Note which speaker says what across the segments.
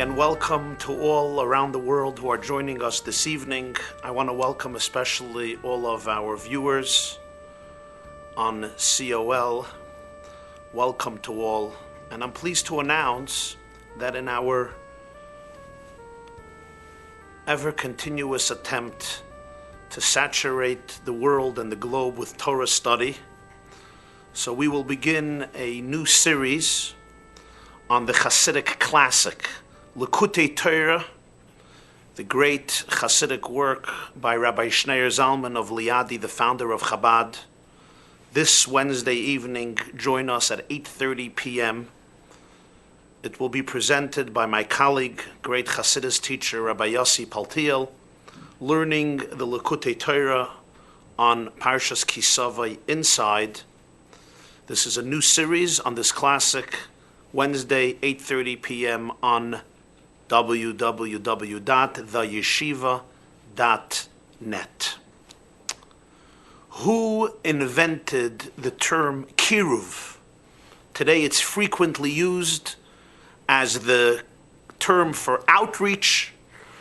Speaker 1: and welcome to all around the world who are joining us this evening. I want to welcome especially all of our viewers on COL. Welcome to all. And I'm pleased to announce that in our ever-continuous attempt to saturate the world and the globe with Torah study, so we will begin a new series on the Hasidic classic, Likutei Torah, the great Hasidic work by Rabbi Shneur Zalman of Liadi, the founder of Chabad. This Wednesday evening, join us at 8:30 p.m. It will be presented by my colleague, great Hasidus teacher, Rabbi Yossi Paltiel, learning the Likutei Torah on Parshas Kisavai inside. This is a new series on this classic, Wednesday, 8:30 p.m. on www.theyeshiva.net. Who invented the term kiruv? Today it's frequently used as the term for outreach,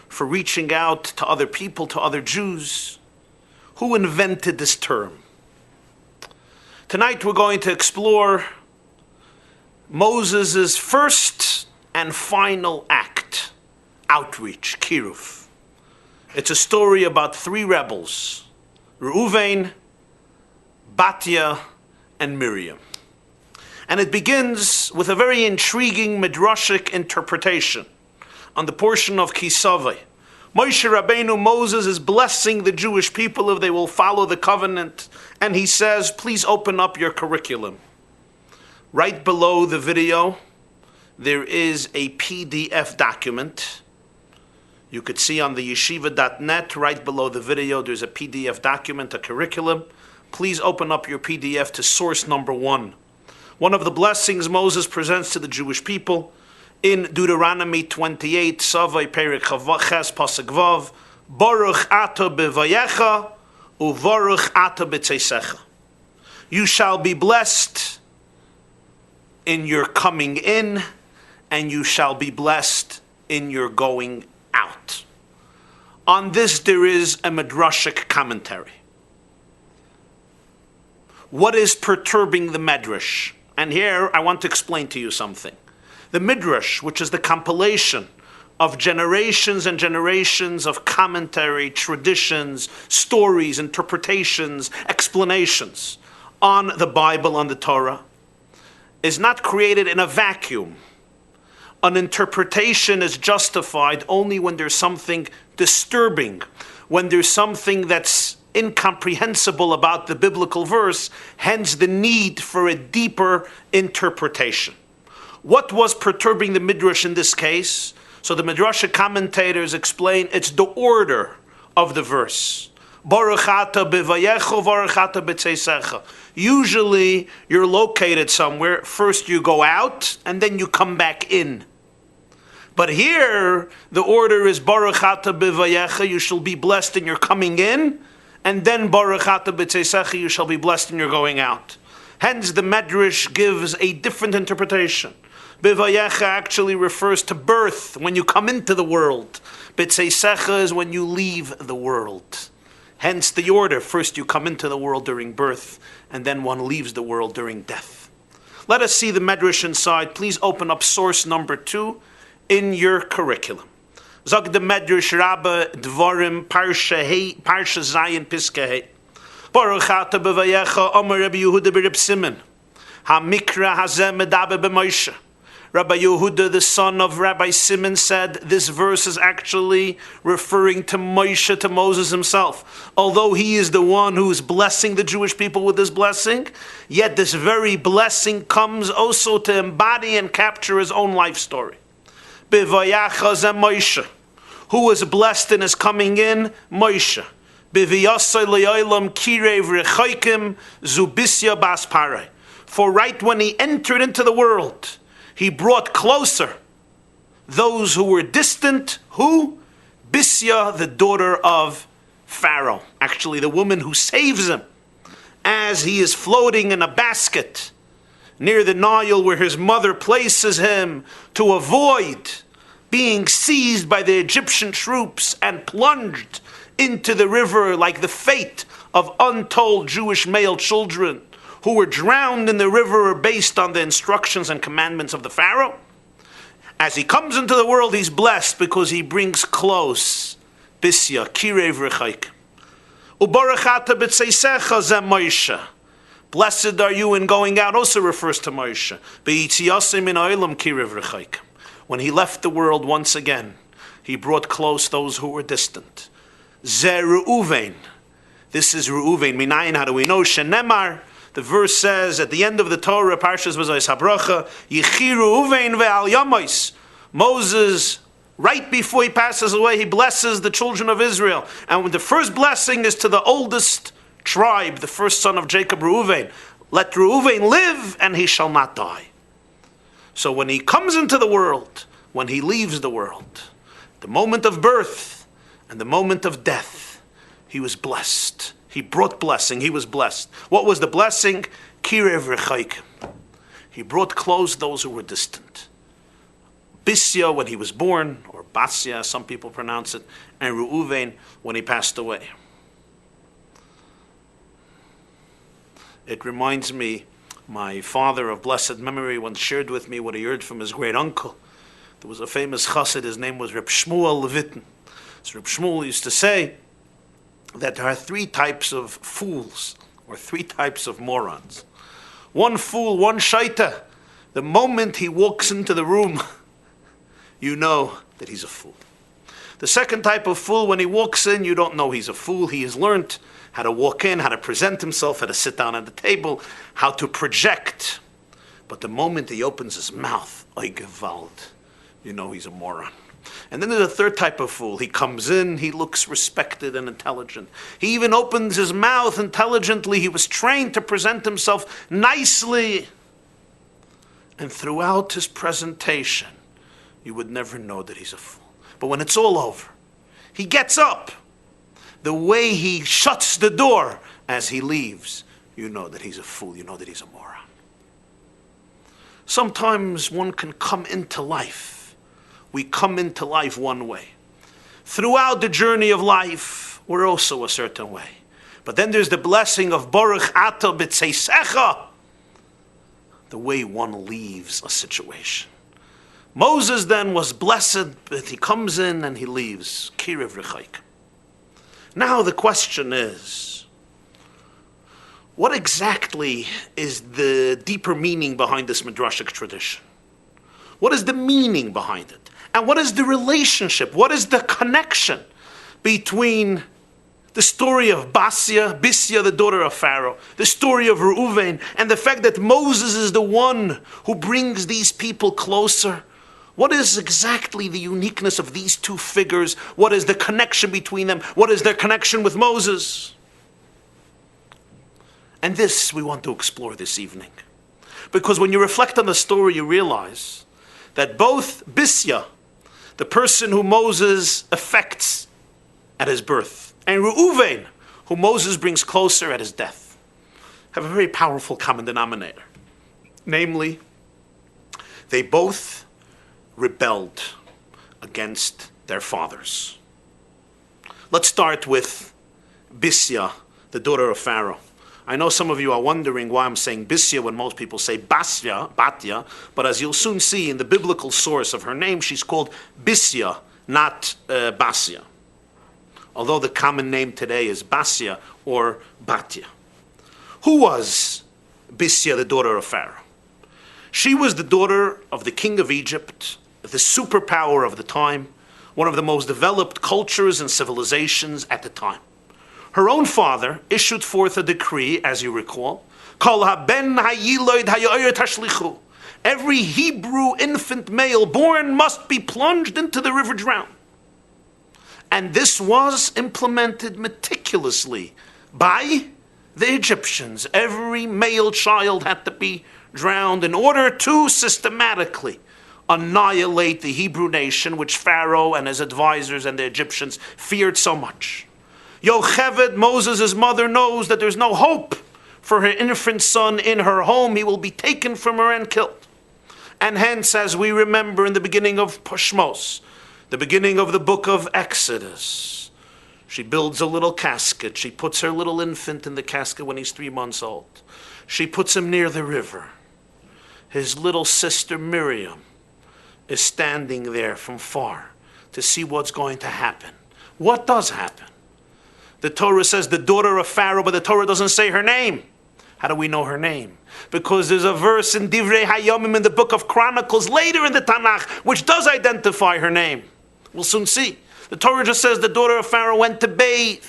Speaker 1: for reaching out to other people, to other Jews. Who invented this term? Tonight we're going to explore Moses' first and final act, outreach, kiruv. It's a story about three rebels, Reuven, Batya, and Miriam. And it begins with a very intriguing midrashic interpretation on the portion of Kisavai. Moshe Rabbeinu, Moses, is blessing the Jewish people if they will follow the covenant, and he says, please open up your curriculum. Right below the video, there is a PDF document. You could see on the yeshiva.net, right below the video, there's a PDF document, a curriculum. Please open up your PDF to source number 1. One of the blessings Moses presents to the Jewish people in Deuteronomy 28, Savo, Perek Ches, Pasuk Vav, Baruch Ata B'vayecha, Uvaruch Ata B'tzeisecha. You shall be blessed in your coming in, and you shall be blessed in your going out. On this there is a midrashic commentary. What is perturbing the Midrash? And here I want to explain to you something. The Midrash, which is the compilation of generations and generations of commentary, traditions, stories, interpretations, explanations on the Bible, on the Torah, is not created in a vacuum. An interpretation is justified only when there's something disturbing, when there's something that's incomprehensible about the biblical verse, hence the need for a deeper interpretation. What was perturbing the Midrash in this case? So the Midrashic commentators explain it's the order of the verse. Baruch ata b'vayecha, baruch ata b'tzeisecha. Usually you're located somewhere. First you go out and then you come back in. But here the order is Baruch ata b'vayecha, you shall be blessed in your coming in, and then Baruch ata b'tzeisecha, you shall be blessed in your going out. Hence the Midrash gives a different interpretation. B'vayecha actually refers to birth, when you come into the world. B'tzeisecha is when you leave the world. Hence the order. First you come into the world during birth, and then one leaves the world during death. Let us see the Midrash inside. Please open up source number 2 in your curriculum. Zog the Midrash Rabbi Dvarim Parsha Zayin Piska Hey. Baruch ata b'vayecha Amar Rabbi Yehuda b'Reb Simon. HaMikra hazeh medaber b'Moshe. Rabbi Yehuda, the son of Rabbi Simon, said this verse is actually referring to Moshe, to Moses himself. Although he is the one who is blessing the Jewish people with this blessing, yet this very blessing comes also to embody and capture his own life story. B'vayecha zeh Moshe. Who was blessed in his coming in? Moshe. B'viyasai le'olam kiruv rechokim zubisya bas Parai. For right when he entered into the world, he brought closer those who were distant. Who? Bisya, the daughter of Pharaoh. Actually, the woman who saves him as he is floating in a basket near the Nile where his mother places him to avoid being seized by the Egyptian troops and plunged into the river like the fate of untold Jewish male children who were drowned in the river based on the instructions and commandments of the Pharaoh. As he comes into the world, he's blessed because he brings close. Batya, kiruv, rechokim. Ubarachata b'tzeisecha zeh Moshe. Blessed are you in going out also refers to Moshe. B'yitziyasim min ha'olam kiruv rechokim. When he left the world once again, he brought close those who were distant. Zeh Reuven. This is Reuven. Minayin, how do we know? Shenemar. The verse says at the end of the Torah, Parsha v'zois habracha, Yichi Reuven ve'al yamois. Moses, right before he passes away, he blesses the children of Israel. And the first blessing is to the oldest tribe, the first son of Jacob, Reuven. Let Reuven live and he shall not die. So when he comes into the world, when he leaves the world, the moment of birth and the moment of death, he was blessed. He brought blessing. He was blessed. What was the blessing? Kiruv rechokim. He brought close those who were distant. Batya when he was born, or Batya, some people pronounce it, and Reuven when he passed away. It reminds me, my father of blessed memory once shared with me what he heard from his great uncle. There was a famous chassid, his name was Reb Shmuel Levitin. So Reb Shmuel used to say that there are three types of fools, or three types of morons. One fool, one shaita. The moment he walks into the room, you know that he's a fool. The second type of fool, when he walks in, you don't know he's a fool. He has learned how to walk in, how to present himself, how to sit down at the table, how to project. But the moment he opens his mouth, oy gewalt, you know he's a moron. And then there's a third type of fool. He comes in, he looks respected and intelligent. He even opens his mouth intelligently. He was trained to present himself nicely. And throughout his presentation, you would never know that he's a fool. But when it's all over, he gets up. The way he shuts the door as he leaves, you know that he's a fool. You know that he's a moron. Sometimes one can come into life. We come into life one way. Throughout the journey of life, we're also a certain way. But then there's the blessing of Baruch Ata B'Tzeisecha, the way one leaves a situation. Moses then was blessed, but he comes in and he leaves. Kiruv rechokim. Now the question is, what exactly is the deeper meaning behind this Midrashic tradition? What is the meaning behind it? And what is the relationship? What is the connection between the story of Batya, the daughter of Pharaoh, the story of Reuven, and the fact that Moses is the one who brings these people closer? What is exactly the uniqueness of these two figures? What is the connection between them? What is their connection with Moses? And this we want to explore this evening. Because when you reflect on the story, you realize that both Batya, the person who Moses affects at his birth, and Reuven, who Moses brings closer at his death, have a very powerful common denominator. Namely, they both rebelled against their fathers. Let's start with Batya, the daughter of Pharaoh. I know some of you are wondering why I'm saying Batya when most people say Batya, but as you'll soon see in the biblical source of her name, she's called Batya, not Batya. Although the common name today is Batya or Batya. Who was Batya, the daughter of Pharaoh? She was the daughter of the king of Egypt, the superpower of the time, one of the most developed cultures and civilizations at the time. Her own father issued forth a decree, as you recall, Kol haben hayiloid hayoyer tashlichu. Every Hebrew infant male born must be plunged into the river drowned. And this was implemented meticulously by the Egyptians. Every male child had to be drowned in order to systematically annihilate the Hebrew nation, which Pharaoh and his advisors and the Egyptians feared so much. Yocheved, Moses' mother, knows that there's no hope for her infant son in her home. He will be taken from her and killed. And hence, as we remember in the beginning of Shmos, the beginning of the book of Exodus, she builds a little casket. She puts her little infant in the casket when he's 3 months old. She puts him near the river. His little sister Miriam is standing there from far to see what's going to happen. What does happen? The Torah says the daughter of Pharaoh, but the Torah doesn't say her name. How do we know her name? Because there's a verse in Divrei Hayomim in the book of Chronicles later in the Tanakh which does identify her name. We'll soon see. The Torah just says the daughter of Pharaoh went to bathe,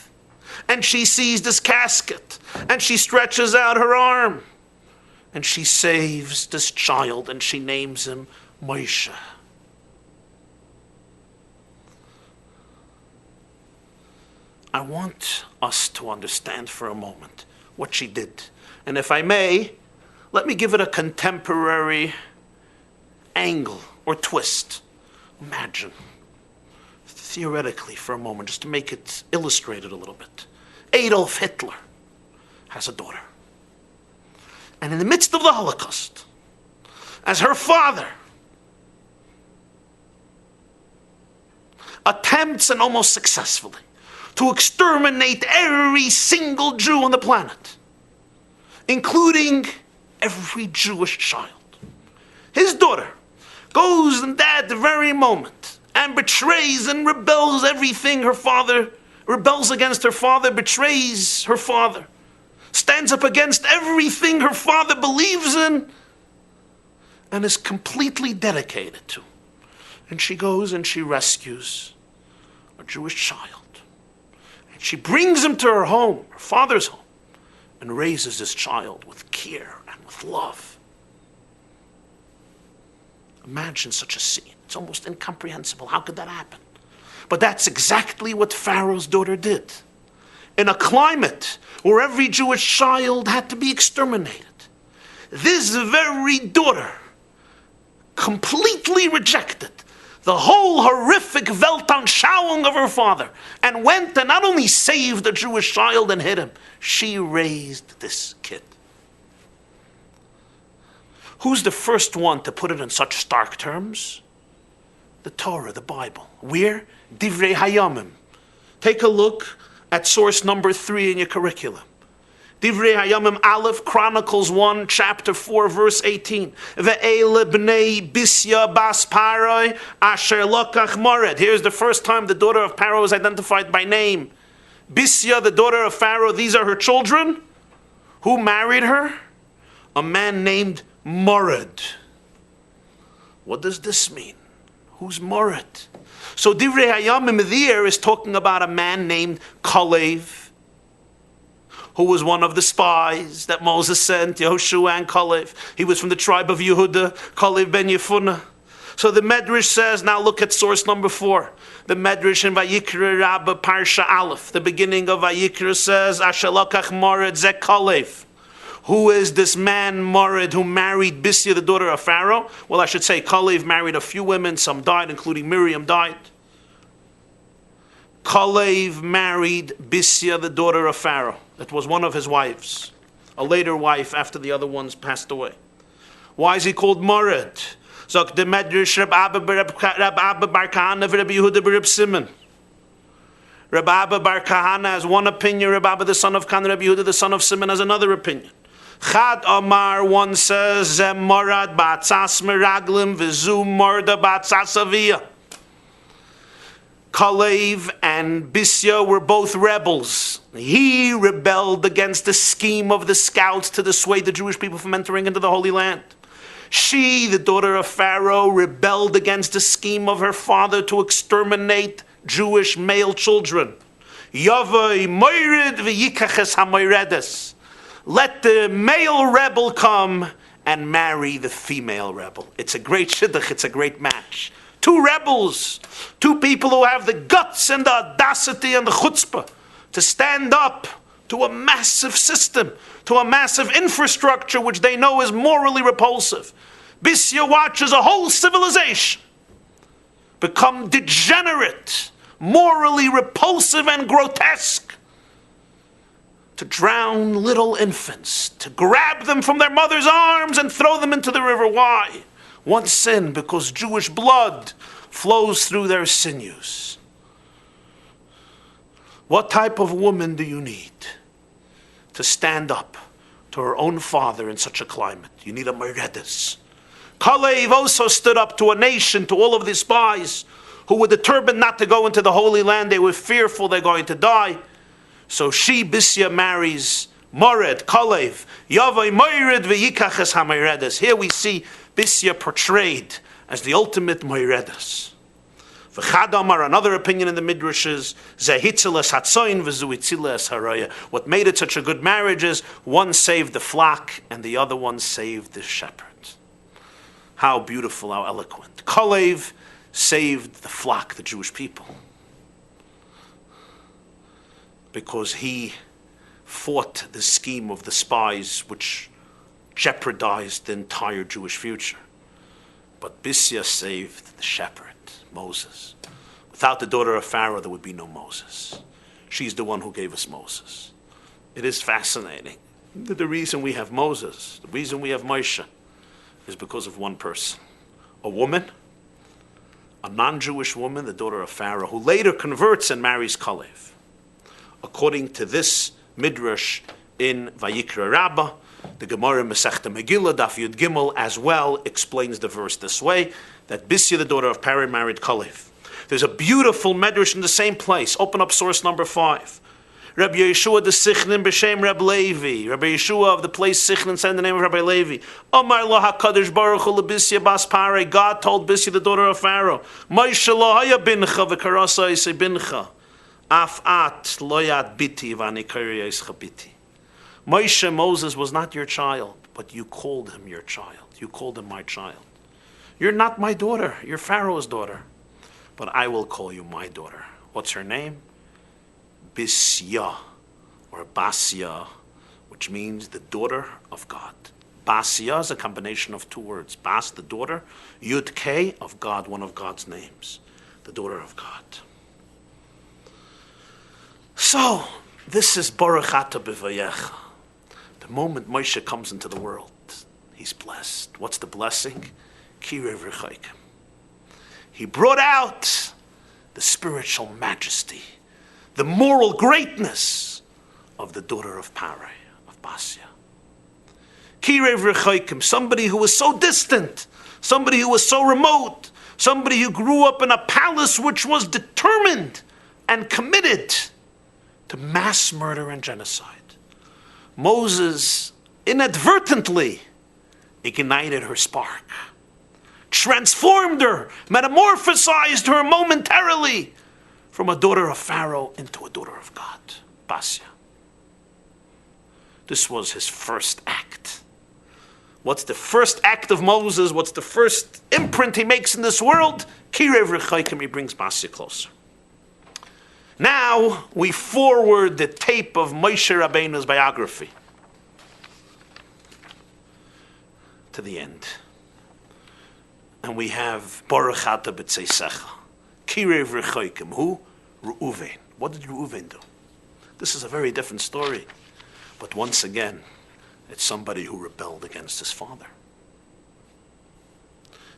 Speaker 1: and she sees this casket, and she stretches out her arm, and she saves this child, and she names him Moshiach. I want us to understand for a moment what she did. And if I may, let me give it a contemporary angle or twist. Imagine, theoretically for a moment, just to make it illustrated a little bit. Adolf Hitler has a daughter. And in the midst of the Holocaust, as her father attempts, and almost successfully, to exterminate every single Jew on the planet, including every Jewish child, his daughter goes in that very moment and betrays and rebels everything her father, rebels against her father, betrays her father, stands up against everything her father believes in, and is completely dedicated to. And she goes and she rescues a Jewish child. And she brings him to her home, her father's home, and raises this child with care and with love. Imagine such a scene. It's almost incomprehensible. How could that happen? But that's exactly what Pharaoh's daughter did. In a climate where every Jewish child had to be exterminated, this very daughter completely rejected the whole horrific Weltanschauung of her father and went and not only saved the Jewish child and hid him, she raised this kid. Who's the first one to put it in such stark terms? The Torah, the Bible. Where? Divrei Hayomim. Take a look at source number 3 in your curriculum. Divrei Hayomim Aleph, Chronicles 1, chapter 4, verse 18. Ve'ele bnei Batya bas Paroi asher lokach mored. Here's the first time the daughter of Pharaoh is identified by name. Batya, the daughter of Pharaoh, these are her children. Who married her? A man named Mored. What does this mean? Who's Mored? So Divrei Hayomim there is talking about a man named Kalev, who was one of the spies that Moses sent, Yehoshua and Kalev. He was from the tribe of Yehuda, Kalev ben Yefunah. So the Midrash says, now look at source number 4. The Midrash in Vayikra Rabbi Parsha Aleph, the beginning of Vayikra says, Asher lokach mored ze Kalev. Who is this man Mored who married Batya, the daughter of Pharaoh? Well, I should say Kalev married a few women. Some died, including Miriam died. Kalev married Batya, the daughter of Pharaoh. That was one of his wives. A later wife after the other ones passed away. Why is he called Mored? Zok the Medrash Rabbi Abba bar Kahana Rabbi Yehuda bar Simon. Rabbi Abba bar Kahana has one opinion. Rabbi Abba the son of Kahana, Rabbi Yehuda the son of Simon has another opinion. Chad Amar, one says, Zem Morad Batzas Meraglim Vizu Morda Batzas Aviyah. Kalev and Batya were both rebels. He rebelled against the scheme of the scouts to dissuade the Jewish people from entering into the Holy Land. She, the daughter of Pharaoh, rebelled against the scheme of her father to exterminate Jewish male children. Yavai Moirid v'yikaches hamoiredes. Let the male rebel come and marry the female rebel. It's a great shidduch, it's a great match. 2 rebels, 2 people who have the guts and the audacity and the chutzpah to stand up to a massive system, to a massive infrastructure which they know is morally repulsive. Batya watches a whole civilization become degenerate, morally repulsive and grotesque, to drown little infants, to grab them from their mother's arms and throw them into the river. Why? One sin, because Jewish blood flows through their sinews. What type of woman do you need to stand up to her own father in such a climate? You need a Meredes. Kalev also stood up to a nation, to all of the spies who were determined not to go into the Holy Land. They were fearful they're going to die. So she, Batya, marries Mored, Kalev, Yavai Moired v'yikaches ha-Meredes. Here we see Batya portrayed as the ultimate Meredes. V'chadamar, another opinion in the Midrash is, Zehitzilas hatzoin v'zuitzilas haraya. What made it such a good marriage is one saved the flock and the other one saved the shepherd. How beautiful, how eloquent. Kalev saved the flock, the Jewish people, because he fought the scheme of the spies which jeopardized the entire Jewish future. But Batya saved the shepherd, Moses. Without the daughter of Pharaoh, there would be no Moses. She's the one who gave us Moses. It is fascinating that the reason we have Moses, the reason we have Moshe, is because of one person. A woman, a non-Jewish woman, the daughter of Pharaoh, who later converts and marries Kalev. According to this Midrash in Vayikra Rabbah, the Gemara Masechta Megillah, Daf Yud Gimel, as well explains the verse this way, that Batya, the daughter of Pharaoh, married Kalev. There's a beautiful Midrash in the same place. Open up source number 5. Rabbi Yeshua the Sichnin b'shem Reb Levi. Rabbi Yeshua of the place Sichnin said in the name of Rabbi Levi. Amar lo HaKadosh Baruch Hu leBatya bas Parei. God told Batya, the daughter of Pharaoh, Moshe lo haya bincha v'karasa yisei bincha. Af at lo yad biti v'ani kari yischa biti. Moshe, Moses, was not your child, but you called him your child. You called him my child. You're not my daughter. You're Pharaoh's daughter. But I will call you my daughter. What's her name? Batya, or Batya, which means the daughter of God. Batya is a combination of two words. Bas, the daughter, Yud K, of God, one of God's names. The daughter of God. So, this is Baruch Ata b'vayecha. The moment Moshe comes into the world, he's blessed. What's the blessing? Kiruv rechokim. He brought out the spiritual majesty, the moral greatness of the daughter of Pharaoh, of Batya. Kiruv rechokim, somebody who was so distant, somebody who was so remote, somebody who grew up in a palace which was determined and committed to mass murder and genocide. Moses inadvertently ignited her spark, transformed her, metamorphosized her momentarily from a daughter of Pharaoh into a daughter of God, Batya. This was his first act. What's the first act of Moses? What's the first imprint he makes in this world? Kiruv rechokim, he brings Batya closer. Now we forward the tape of Moshe Rabbeinu's biography to the end. And we have Baruch Ata b'tzeisecha. Kiruv rechokim. Who? Reuven. What did Reuven do? This is a very different story. But once again, it's somebody who rebelled against his father.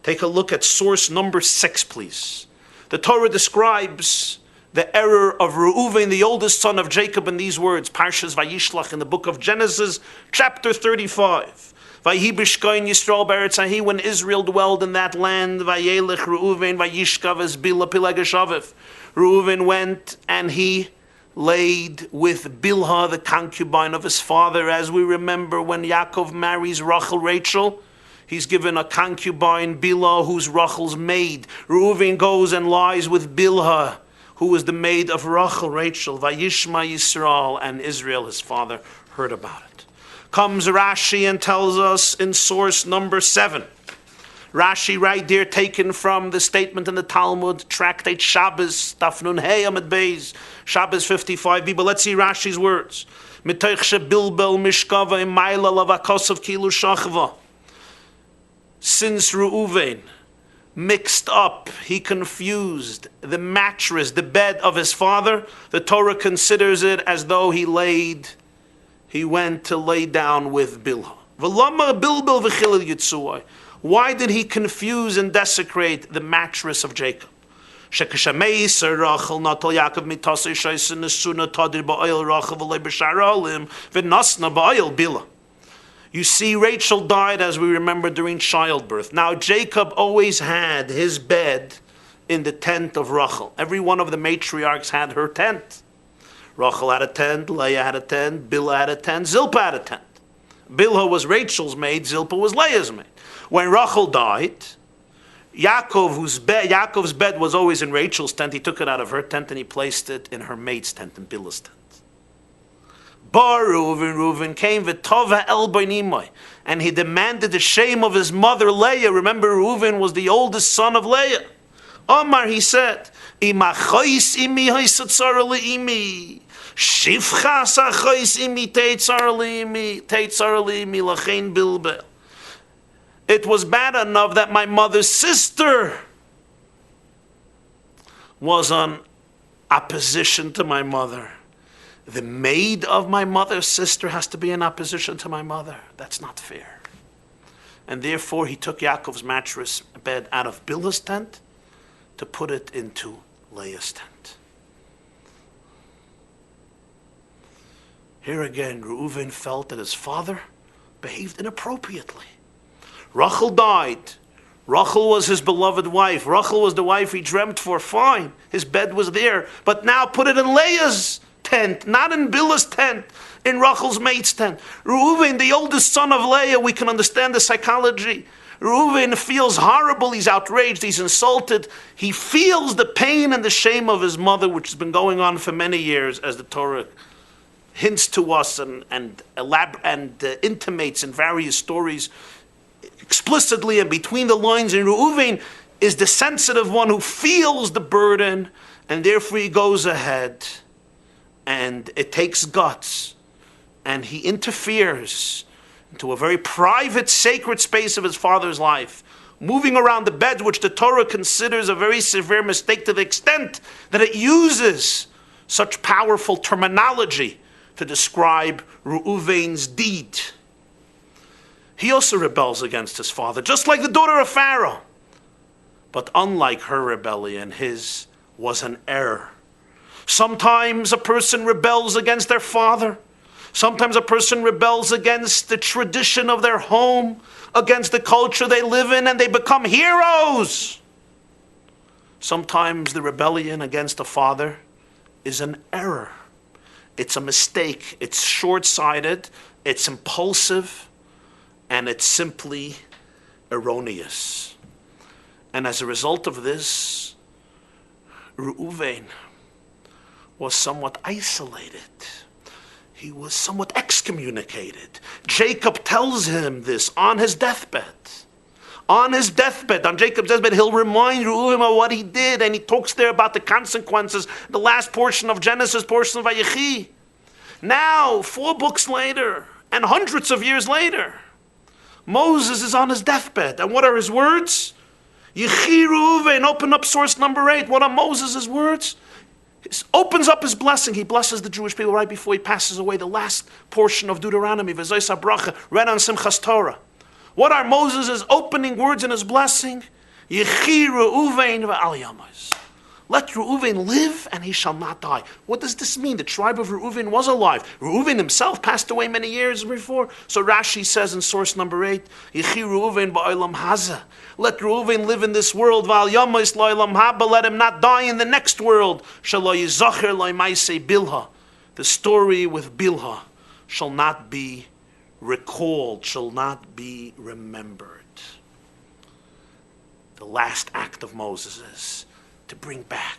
Speaker 1: Take a look at source number 6, please. The Torah describes the error of Reuven, the oldest son of Jacob, in these words. Parshas Vayishlach in the book of Genesis, chapter 35. Vayhi b'shkoin Yisrael beretz hahi, when Israel dwelled in that land, Vayelech Reuven Vayishkav es Bilha Pilegeshaviv. Reuven went and he laid with Bilha, the concubine of his father. As we remember, when Yaakov marries Rachel, he's given a concubine, Bilha, who's Rachel's maid. Reuven goes and lies with Bilha, who was the maid of Rachel. Vayishma Yisrael, and Israel, his father, heard about it. Comes Rashi and tells us in source number 7. Rashi right there, taken from the statement in the Talmud, tractate Shabbos, Daf Nun Hey Amud Beis, Shabbos 55b. But let's see Rashi's words. Mitoich shebilbel mishkava imayla lavakosav kilu shachva. Since Reuven mixed up, he confused the mattress, the bed of his father, the Torah considers it as though he went to lay down with Bilha. V'lama bilbel v'chilil yitzuai. Why did he confuse and desecrate the mattress of Jacob? You see, Rachel died, as we remember, during childbirth. Now, Jacob always had his bed in the tent of Rachel. Every one of the matriarchs had her tent. Rachel had a tent, Leah had a tent, Bilhah had a tent, Zilpah had a tent. Bilhah was Rachel's maid, Zilpah was Leah's maid. When Rachel died, Yaakov's bed was always in Rachel's tent. He took it out of her tent and he placed it in her maid's tent, in Bilhah's tent. Bar Reuven came v'tova el b'nimoi, and he demanded the shame of his mother Leah. Remember, Reuven was the oldest son of Leah. Omar, he said, Imachos imi haisatzar leimi, shivchas achos imi teitzar leimi lachein bilbel. It was bad enough that my mother's sister was on opposition to my mother. The maid of my mother's sister has to be in opposition to my mother. That's not fair. And therefore he took Yaakov's mattress bed out of Bilhah's tent to put it into Leah's tent. Here again, Reuven felt that his father behaved inappropriately. Rachel died. Rachel was his beloved wife. Rachel was the wife he dreamt for. Fine, his bed was there. But now put it in Leah's tent, not in Bilhah's tent, in Rachel's maid's tent. Reuven, the oldest son of Leah, we can understand the psychology. Reuven feels horrible, he's outraged, he's insulted. He feels the pain and the shame of his mother, which has been going on for many years, as the Torah hints to us and intimates in various stories, explicitly and between the lines. And Reuven is the sensitive one who feels the burden, and therefore he goes ahead, and it takes guts, and he interferes into a very private, sacred space of his father's life, moving around the bed, which the Torah considers a very severe mistake to the extent that it uses such powerful terminology to describe Reuven's deed. He also rebels against his father, just like the daughter of Pharaoh. But unlike her rebellion, his was an error. Sometimes a person rebels against their father. Sometimes a person rebels against the tradition of their home, against the culture they live in, and they become heroes. Sometimes the rebellion against a father is an error. It's a mistake. It's short-sighted. It's impulsive. And it's simply erroneous. And as a result of this, Reuven was somewhat isolated. He was somewhat excommunicated. Jacob tells him this on his deathbed. On his deathbed, on Jacob's deathbed, he'll remind Reuven of what he did, and he talks there about the consequences, the last portion of Genesis, portion of Vayechi. Now, 4 books later, and hundreds of years later, Moses is on his deathbed, and what are his words? Yechi Reuven, open up source number 8. What are Moses' words? He opens up his blessing. He blesses the Jewish people right before he passes away. The last portion of Deuteronomy, V'zois HaBracha, read on Simchas Torah. What are Moses' opening words in his blessing? Yechi Reuven v'al yamos. Let Reuven live and he shall not die. What does this mean? The tribe of Reuven was alive. Reuven himself passed away many years before. So Rashi says in source number 8, Yechi Reuven ba'olam hazeh. Let Reuven live in this world. V'al yamos lo'olam haba. Let him not die in the next world. Shelo yizacher lo'maaseh Bilhah. The story with Bilhah shall not be recalled, shall not be remembered. The last act of Moses is to bring back,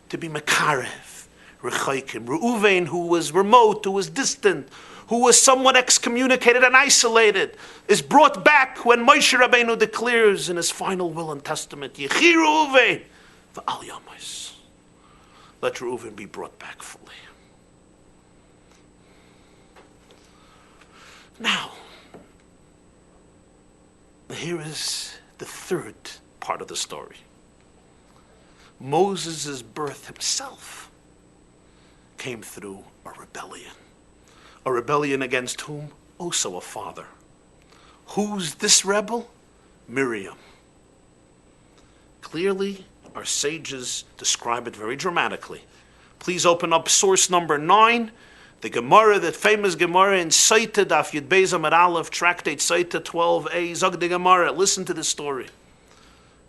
Speaker 1: to be makarev, rechokim. Reuven, who was remote, who was distant, who was somewhat excommunicated and isolated, is brought back when Moshe Rabbeinu declares in his final will and testament, Yechi Reuven v'al yamos. Let Reuven be brought back fully. Now, here is the third part of the story. Moses' birth himself came through a rebellion. A rebellion against whom? Also a father. Who's this rebel? Miriam. Clearly, our sages describe it very dramatically. Please open up source number 9, the Gemara, that famous Gemara in Saita Daf Yud Beis Amud Aleph, tractate Saita 12a, Zog the Gemara. Listen to this story.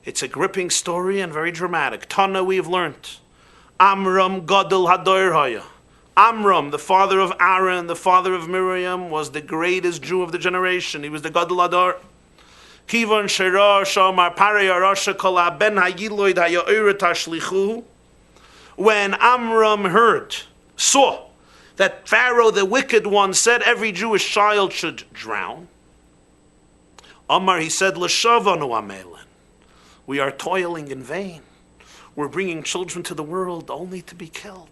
Speaker 1: It's a gripping story and very dramatic. Tana, we have learned. Amram Gadol Hadoir Haya. Amram, the father of Aaron, the father of Miriam, was the greatest Jew of the generation. He was the Gadol Hador. Kivan Shera Shamar Parei Arasha Kol Ben Hayiloid Hayoira Tashlichu. When Amram saw that Pharaoh, the wicked one, said every Jewish child should drown, Amar, he said, L'shavanu amelin. We are toiling in vain. We're bringing children to the world only to be killed.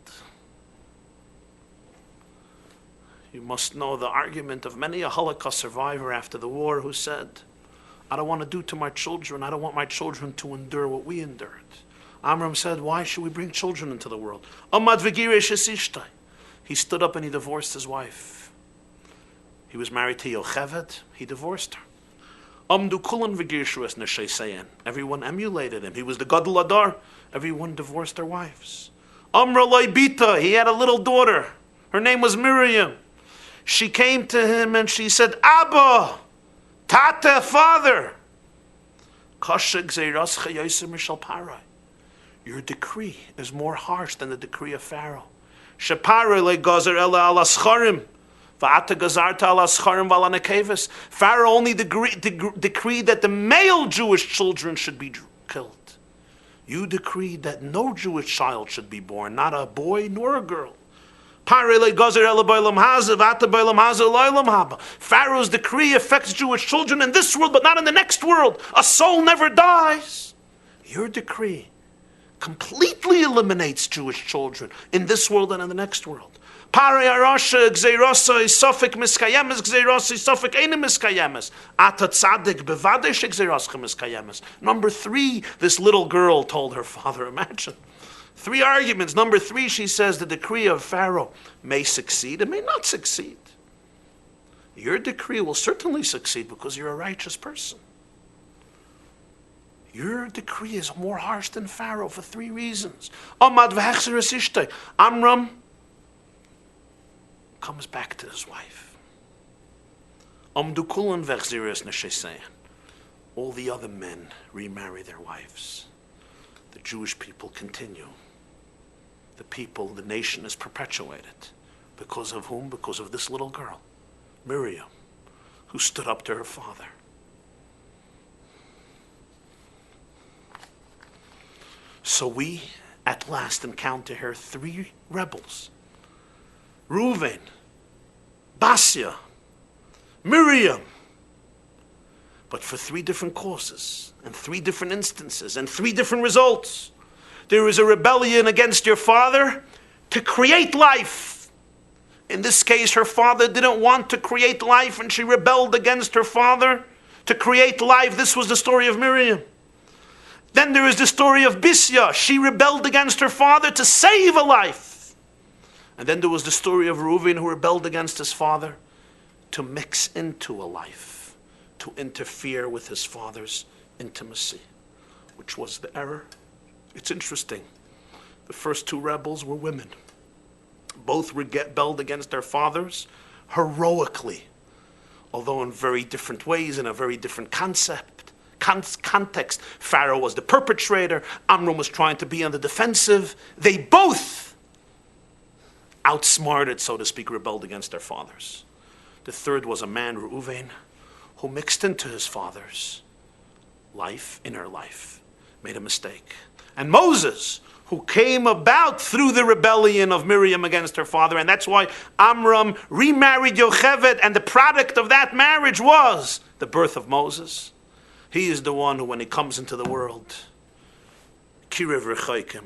Speaker 1: You must know the argument of many a Holocaust survivor after the war who said, I don't want to do to my children, I don't want my children to endure what we endured. Amram said, why should we bring children into the world? Amad v'giresh es ishtai. He stood up and he divorced his wife. He was married to Yocheved, he divorced her. Amdu kulan v'girshu es nesheseyen. Everyone emulated him. He was the Gadol Hador. Everyone divorced their wives. Amra loy bita, he had a little daughter. Her name was Miriam. She came to him and she said, Abba, Tata, father. Kasha gzeiras chayosim mishal parai. Your decree is more harsh than the decree of Pharaoh. Pharaoh only decreed that the male Jewish children should be killed. You decreed that no Jewish child should be born, not a boy nor a girl. Pharaoh's decree affects Jewish children in this world, but not in the next world. A soul never dies. Your decree completely eliminates Jewish children in this world and in the next world. Number 3, this little girl told her father, imagine. 3 arguments. Number 3, she says the decree of Pharaoh may succeed, it may not succeed. Your decree will certainly succeed because you're a righteous person. Your decree is more harsh than Pharaoh for 3 reasons. Amram comes back to his wife. All the other men remarry their wives. The Jewish people continue. The nation is perpetuated. Because of whom? Because of this little girl, Miriam, who stood up to her father. So we at last encounter here 3 rebels. Reuven, Batya, Miriam. But for 3 different causes, and 3 different instances, and 3 different results. There is a rebellion against your father to create life. In this case, her father didn't want to create life, and she rebelled against her father to create life. This was the story of Miriam. Then there is the story of Batya. She rebelled against her father to save a life. And then there was the story of Reuven, who rebelled against his father to mix into a life, to interfere with his father's intimacy, which was the error. It's interesting. The first 2 rebels were women. Both rebelled against their fathers heroically, although in very different ways, in a very different context. Pharaoh was the perpetrator. Amram was trying to be on the defensive. They both outsmarted, so to speak, rebelled against their fathers. The third was a man, Reuven, who mixed into his father's life, inner life, made a mistake. And Moses, who came about through the rebellion of Miriam against her father, and that's why Amram remarried Yocheved, and the product of that marriage was the birth of Moses. He is the one who, when he comes into the world, kiruv rechokim,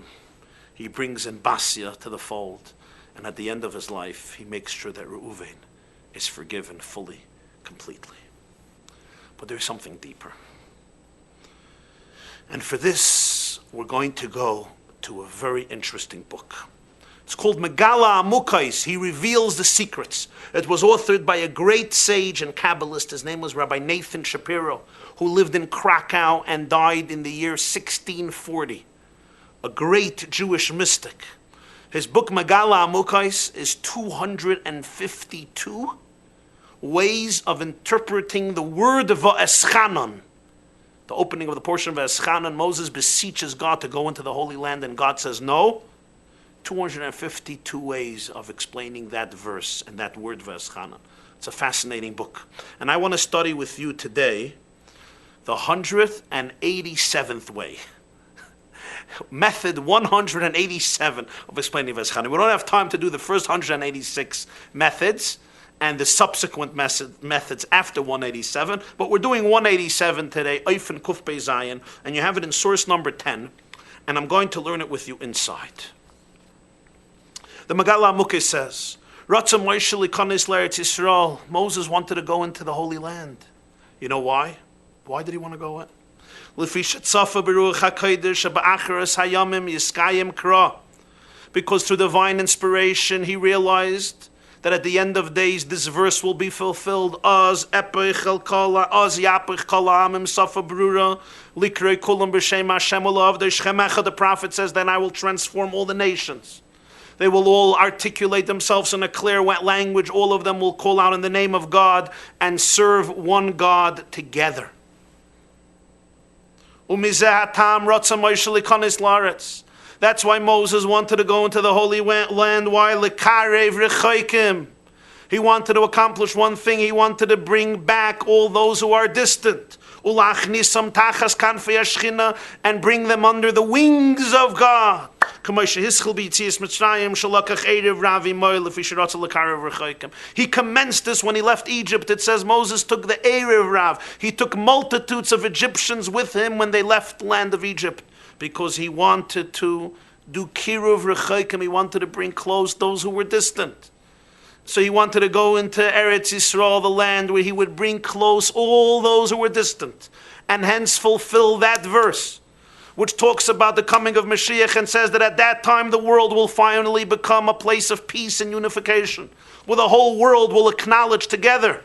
Speaker 1: he brings in Batya to the fold, and at the end of his life, he makes sure that Reuven is forgiven fully, completely. But there's something deeper. And for this, we're going to go to a very interesting book. It's called Megala Amukais. He reveals the secrets. It was authored by a great sage and Kabbalist. His name was Rabbi Nathan Shapiro, who lived in Krakow and died in the year 1640. A great Jewish mystic. His book Megala Amukais is 252 ways of interpreting the word of Va'eschanan. The opening of the portion of Va'eschanan, Moses beseeches God to go into the Holy Land, and God says no. 252 ways of explaining that verse and that word Va'eschanan. It's a fascinating book. And I want to study with you today the 187th way. Method 187 of explaining Va'eschanan. We don't have time to do the first 186 methods and the subsequent methods after 187, but we're doing 187 today, Eifen Kuf Bei Zayin, and you have it in source number 10, and I'm going to learn it with you inside. The Megala Amukais says, Ratzah Moshe likanis l'Eretz Yisrael. Moses wanted to go into the Holy Land. You know why? Why did he want to go in? Because through divine inspiration he realized that at the end of days this verse will be fulfilled. The prophet says, then I will transform all the nations. They will all articulate themselves in a clear language. All of them will call out in the name of God and serve one God together. That's why Moses wanted to go into the Holy Land. Why? Rechokim. He wanted to accomplish one thing. He wanted to bring back all those who are distant. And bring them under the wings of God. He commenced this when he left Egypt. It says Moses took the Erev Rav. He took multitudes of Egyptians with him when they left the land of Egypt, because he wanted to do kiruv rechokim. He wanted to bring close those who were distant. So he wanted to go into Eretz Yisrael, the land where he would bring close all those who were distant, and hence fulfill that verse which talks about the coming of Moshiach and says that at that time the world will finally become a place of peace and unification, where the whole world will acknowledge together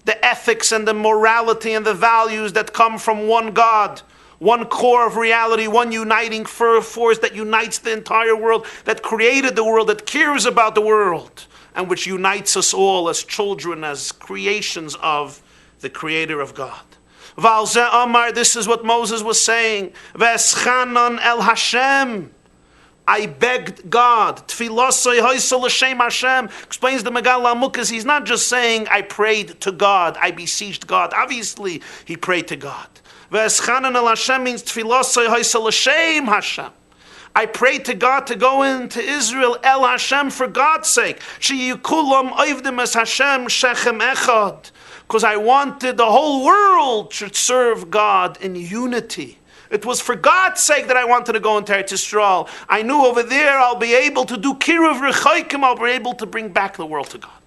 Speaker 1: the ethics and the morality and the values that come from one God, one core of reality, one uniting force that unites the entire world, that created the world, that cares about the world, and which unites us all as children, as creations of the Creator of God. This is what Moses was saying. V'eschanan el Hashem. I begged God. Tfilasai haisel l'shem Hashem. Explains the Megala Amukais. He's not just saying, I prayed to God, I beseeched God. Obviously, he prayed to God. V'eschanan el Hashem means tfilasai haisel l'shem Hashem. I prayed to God to go into Israel, El Hashem, for God's sake. Sheyikulam oivdim es Hashem shechem echad. Because I wanted the whole world should serve God in unity. It was for God's sake that I wanted to go into Eretz Yisrael. I knew over there I'll be able to do kiruv rechokim. I'll be able to bring back the world to God.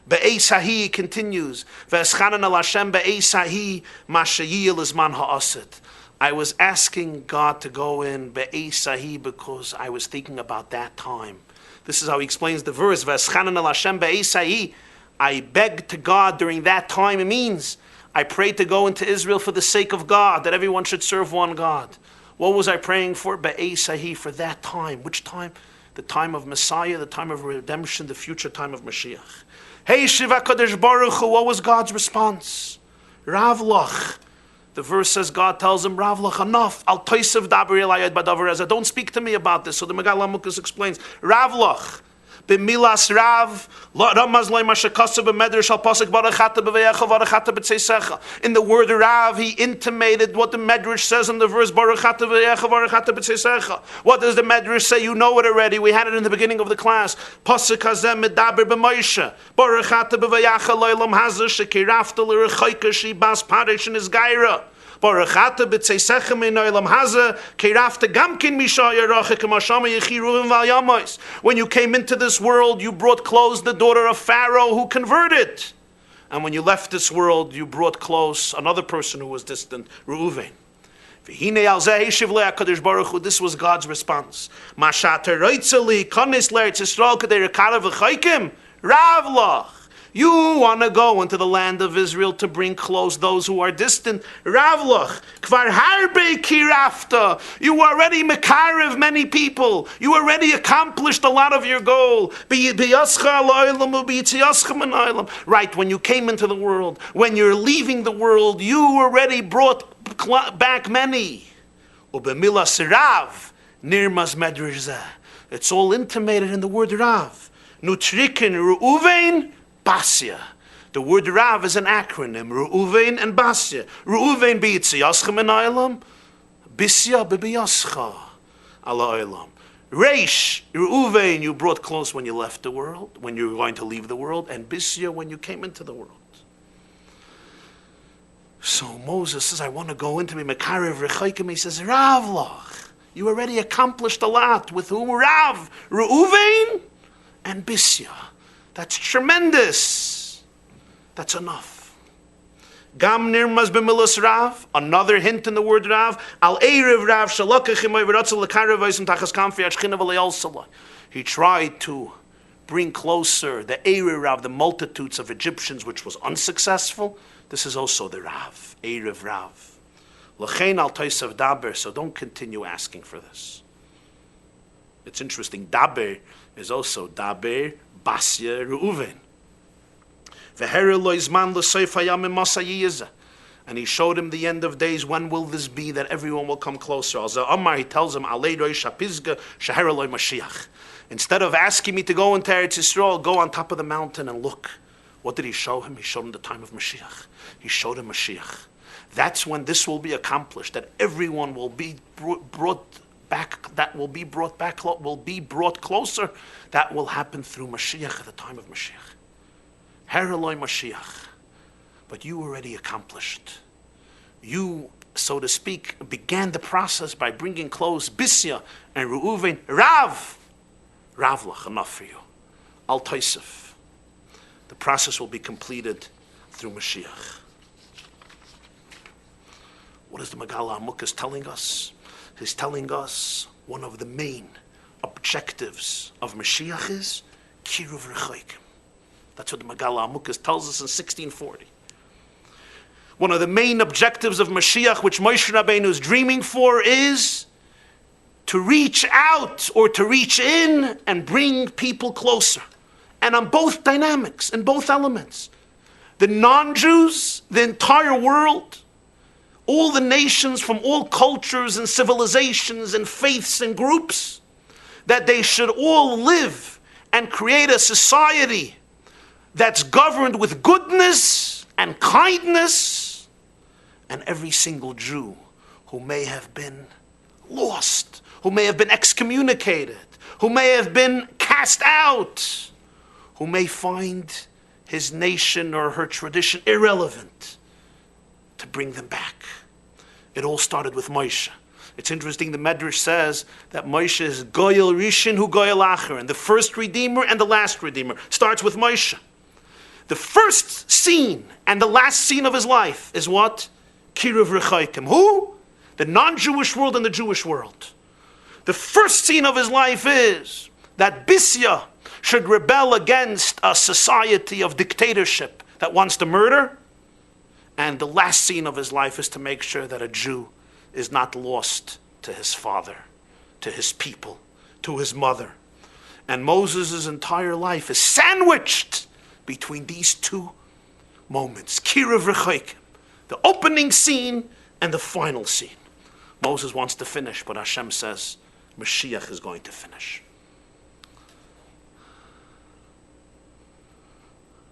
Speaker 1: Be'eis hahi continues. V'eschanan el Hashem be'eis hahi ma sheyil izman ha'asid. I was asking God to go in be'eis hahi because I was thinking about that time. This is how he explains the verse. V'eschanan el Hashem be'eis hahi. I begged to God during that time. It means I prayed to go into Israel for the sake of God, that everyone should serve one God. What was I praying for? Be'eis hahi, for that time. Which time? The time of Messiah, the time of redemption, the future time of Mashiach. Hey Shiva Kadosh Baruch Hu, what was God's response? Ravlach. The verse says, God tells him, Ravlach, enough. Al toisav daber elai ad badavar ezeh. Don't speak to me about this. So the Megala Amukais explains, Ravlach. B'milas Rav, Ramaz loy mashakasav b'medrash al pasuk barachata b'veyecha barachata b'tzeisecha. In the word Rav, he intimated what the Midrash says in the verse barachata b'veyecha barachata b'tzeisecha. What does the Midrash say? You know it already. We had it in the beginning of the class. Pasuk hazeh medaber b'Moshe barachata b'veyecha loylam hazeh shekirafta l'rechoika shibas parish in his gaira. When you came into this world, you brought close the daughter of Pharaoh who converted. And when you left this world, you brought close another person who was distant, Reuven. This was God's response. You want to go into the land of Israel to bring close those who are distant. Ravloch, kvar harbe kirafta. You already mekarev many people. You already accomplished a lot of your goal. Right, when you came into the world, when you're leaving the world, you already brought back many. Ubemilas rav, nirmas medrash. It's all intimated in the word rav. Nutrikin Reuven, Batya. The word Rav is an acronym. Reuven and Batya. Reuven b'yitziyaschem in Olam. Batya b'yascha ala Olam. Reish, Reuven, you brought close when you left the world, when you were going to leave the world, and Batya when you came into the world. So Moses says, I want to go into me mekarev rechokim. He says, Ravloch, you already accomplished a lot. With whom? Rav, Reuven, and Batya. That's tremendous. That's enough. Gam nirmaz b'milas Rav. Another hint in the word Rav. Al erev Rav shalokachim oiveratzel lekarev oisim tachas kamfi ashchina v'le'olsala. He tried to bring closer the erev Rav, the multitudes of Egyptians, which was unsuccessful. This is also the Rav, erev Rav. L'chein al toisav daber. So don't continue asking for this. It's interesting. Daber is also daber. Batya Reuven. And he showed him the end of days. When will this be that everyone will come closer? He tells him, instead of asking me to go into Eretz Yisrael, go on top of the mountain and look. What did he show him? He showed him the time of Moshiach. He showed him Moshiach. That's when this will be accomplished, that everyone will be brought back, that will be brought back, will be brought closer. That will happen through Moshiach at the time of Moshiach. Hereloi Moshiach. But you already accomplished. You, so to speak, began the process by bringing close Batya and Reuven. Ravlach, enough for you. Al Taisif. The process will be completed through Moshiach. What is the Megala Amukas telling us? He's telling us one of the main objectives of Moshiach is kiruv rechokim. That's what the Megala Amukas tells us in 1640. One of the main objectives of Moshiach, which Moshe Rabbeinu is dreaming for, is to reach out or to reach in and bring people closer. And on both dynamics, in both elements. The non-Jews, the entire world, all the nations from all cultures and civilizations and faiths and groups, that they should all live and create a society that's governed with goodness and kindness. And every single Jew who may have been lost, who may have been excommunicated, who may have been cast out, who may find his nation or her tradition irrelevant, to bring them back. It all started with Moshe. It's interesting, the Midrash says that Moshe is Goyel Rishon hu Goyel Acher, and the first Redeemer and the last Redeemer. Starts with Moshe. The first scene and the last scene of his life is what? Kiruv rechokim. Who? The non-Jewish world and the Jewish world. The first scene of his life is that Batya should rebel against a society of dictatorship that wants to murder. And the last scene of his life is to make sure that a Jew is not lost to his father, to his people, to his mother. And Moses' entire life is sandwiched between these two moments. Kiruv rechokim, the opening scene and the final scene. Moses wants to finish, but Hashem says Moshiach is going to finish.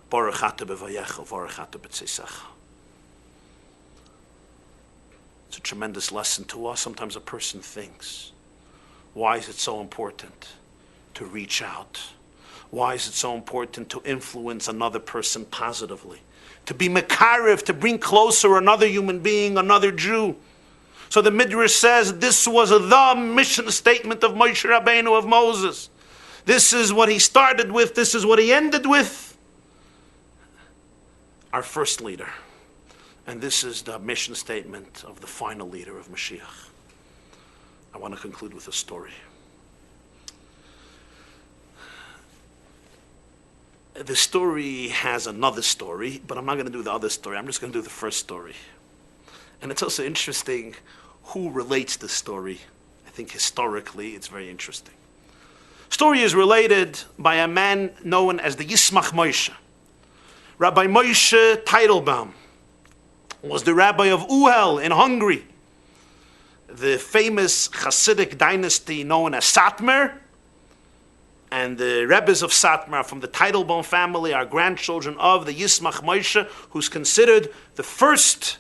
Speaker 1: Baruch atah b'vayecha, baruch atah b'tzeisecha. It's a tremendous lesson to us. Sometimes a person thinks, why is it so important to reach out? Why is it so important to influence another person positively? To be mekarev, to bring closer another human being, another Jew. So the Midrash says this was the mission statement of Moshe Rabbeinu, of Moses. This is what he started with. This is what he ended with. Our first leader. And this is the mission statement of the final leader of Moshiach. I want to conclude with a story. The story has another story, but I'm not going to do the other story. I'm just going to do the first story. And it's also interesting who relates the story. I think historically it's very interesting. Story is related by a man known as the Yismach Moshe. Rabbi Moshe Teitelbaum was the rabbi of Uhel in Hungary, the famous Hasidic dynasty known as Satmar. And the Rebbes of Satmar from the Teitelbaum family are grandchildren of the Yismach Moshe, who's considered the first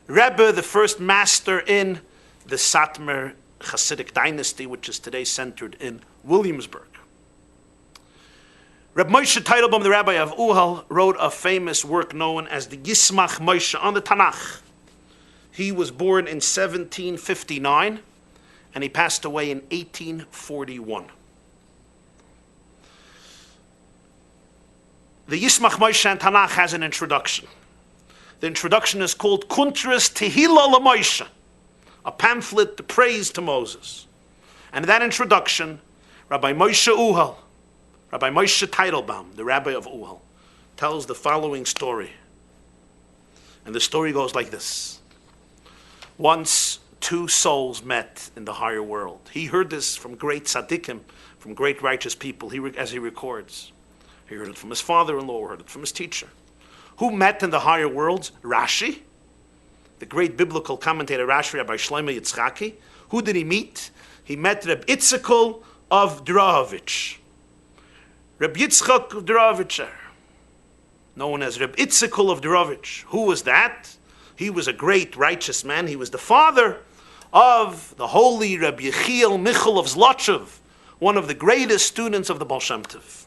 Speaker 1: Rebbe, the first master in the Satmar Hasidic dynasty, which is today centered in Williamsburg. Reb Moshe Teitelbaum, the rabbi of Uhel, wrote a famous work known as the Yismach Moshe on the Tanakh. He was born in 1759 and he passed away in 1841. The Yismach Moshe and Tanakh has an introduction. The introduction is called Kuntras Tehillah LaMoshe, a pamphlet to praise to Moses. And in that introduction, Rabbi Moshe Uhel, Rabbi Moshe Teitelbaum, the rabbi of Uhel, tells the following story. And the story goes like this. Once two souls met in the higher world. He heard this from great tzaddikim, from great righteous people, as he records. He heard it from his father-in-law, heard it from his teacher. Who met in the higher worlds? Rashi, the great biblical commentator Rashi, Rabbi Shlomo Yitzchaki. Who did he meet? He met Reb Itzikol of Drohovich. Reb Yitzchak of Drohovich, known as Reb Itzikol of Drohovich. Who was that? He was a great righteous man. He was the father of the holy Reb Yechiel Michal of Zlotchev, one of the greatest students of the Baal Shem Tov.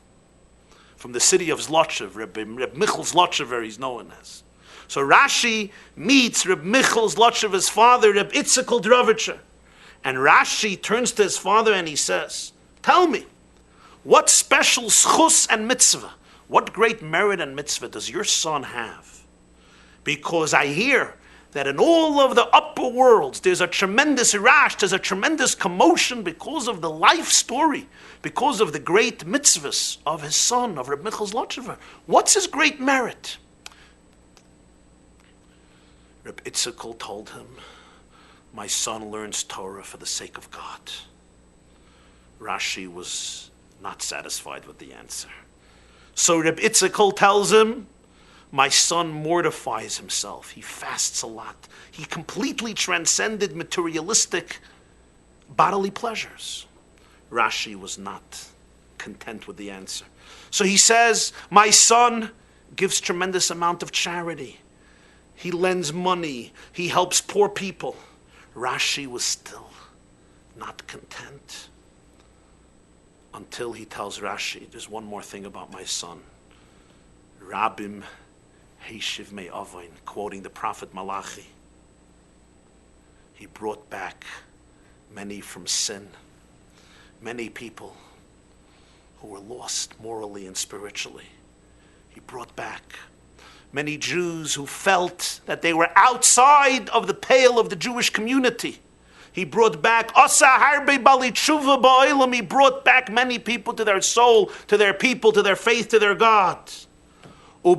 Speaker 1: From the city of Zlotchev, Reb Michal Zlotchever he's known as. So Rashi meets Reb Michal Zlotchever's father, Reb Itzikol Drohovich. And Rashi turns to his father and he says, tell me, what special schus and mitzvah, what great merit and mitzvah does your son have? Because I hear that in all of the upper worlds, there's a tremendous rash, there's a tremendous commotion because of the life story, because of the great mitzvahs of his son, of Reb Michal Zlotchever. What's his great merit? Reb Itzikol told him, my son learns Torah for the sake of God. Rashi was not satisfied with the answer. So Reb Itzikol tells him, my son mortifies himself. He fasts a lot. He completely transcended materialistic bodily pleasures. Rashi was not content with the answer. So he says, my son gives tremendous amount of charity. He lends money. He helps poor people. Rashi was still not content until he tells Rashi, there's one more thing about my son. Rabim Heishiv Me Avain, quoting the prophet Malachi. He brought back many from sin, many people who were lost morally and spiritually. He brought back many Jews who felt that they were outside of the pale of the Jewish community. He brought back Asa Harbe Bali Tshuva Ba'olam. He brought back many people to their soul, to their people, to their faith, to their God. When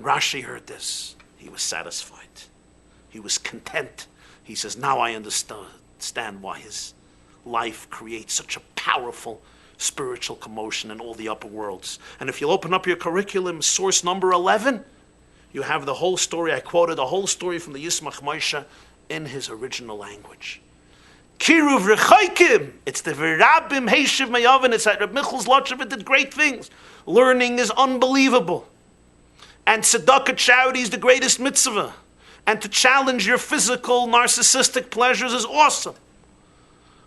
Speaker 1: Rashi heard this, he was satisfied. He was content. He says, now I understand why his life creates such a powerful spiritual commotion in all the upper worlds. And if you'll open up your curriculum, source number 11, you have the whole story. I quoted the whole story from the Yismach Moshe in his original language. Kiruv rechokim. It's the Virabim Heishiv Me'avin. It's that Reb Michal Zlotchever did great things. Learning is unbelievable. And tzedakah, charity, is the greatest mitzvah. And to challenge your physical, narcissistic pleasures is awesome.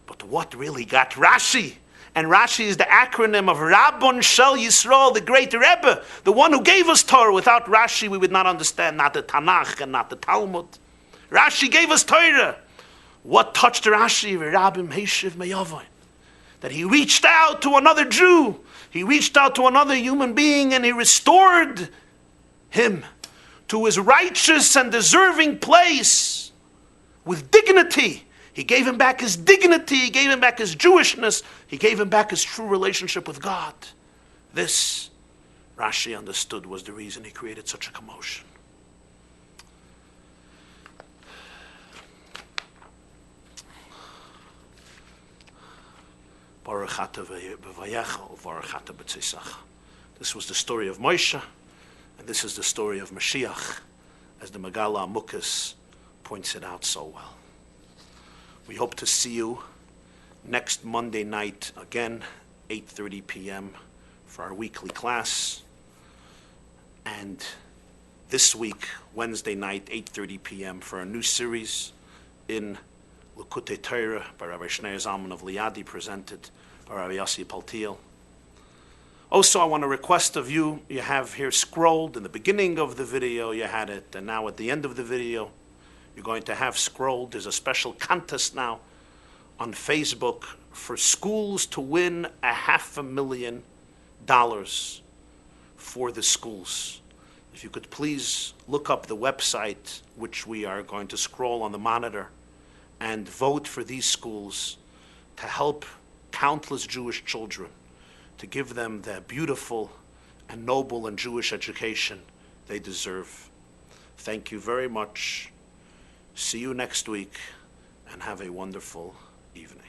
Speaker 1: But what really got Rashi? And Rashi is the acronym of Rabbon Shel Yisrael, the great Rebbe, the one who gave us Torah. Without Rashi, we would not understand not the Tanakh and not the Talmud. Rashi gave us Torah. What touched Rashi? Rabim Heishiv Me'avin. That he reached out to another Jew. He reached out to another human being and he restored him to his righteous and deserving place with dignity. He gave him back his dignity. He gave him back his Jewishness. He gave him back his true relationship with God. This, Rashi understood, was the reason he created such a commotion. This was the story of Moshe, and this is the story of Moshiach, as the Megala Amukas points it out so well. We hope to see you next Monday night, again, 8:30 p.m. for our weekly class. And this week, Wednesday night, 8:30 p.m. for a new series in Likutei Torah by Rabbi Shneur Zalman of Liadi, presented by Rabbi Yossi Paltiel. Also, I want to request of you, you have here scrolled in the beginning of the video, you had it, and now at the end of the video, you're going to have scrolled. There's a special contest now on Facebook for schools to win $500,000 for the schools. If you could please look up the website, which we are going to scroll on the monitor, and vote for these schools to help countless Jewish children, to give them the beautiful and noble and Jewish education they deserve. Thank you very much. See you next week, and have a wonderful evening.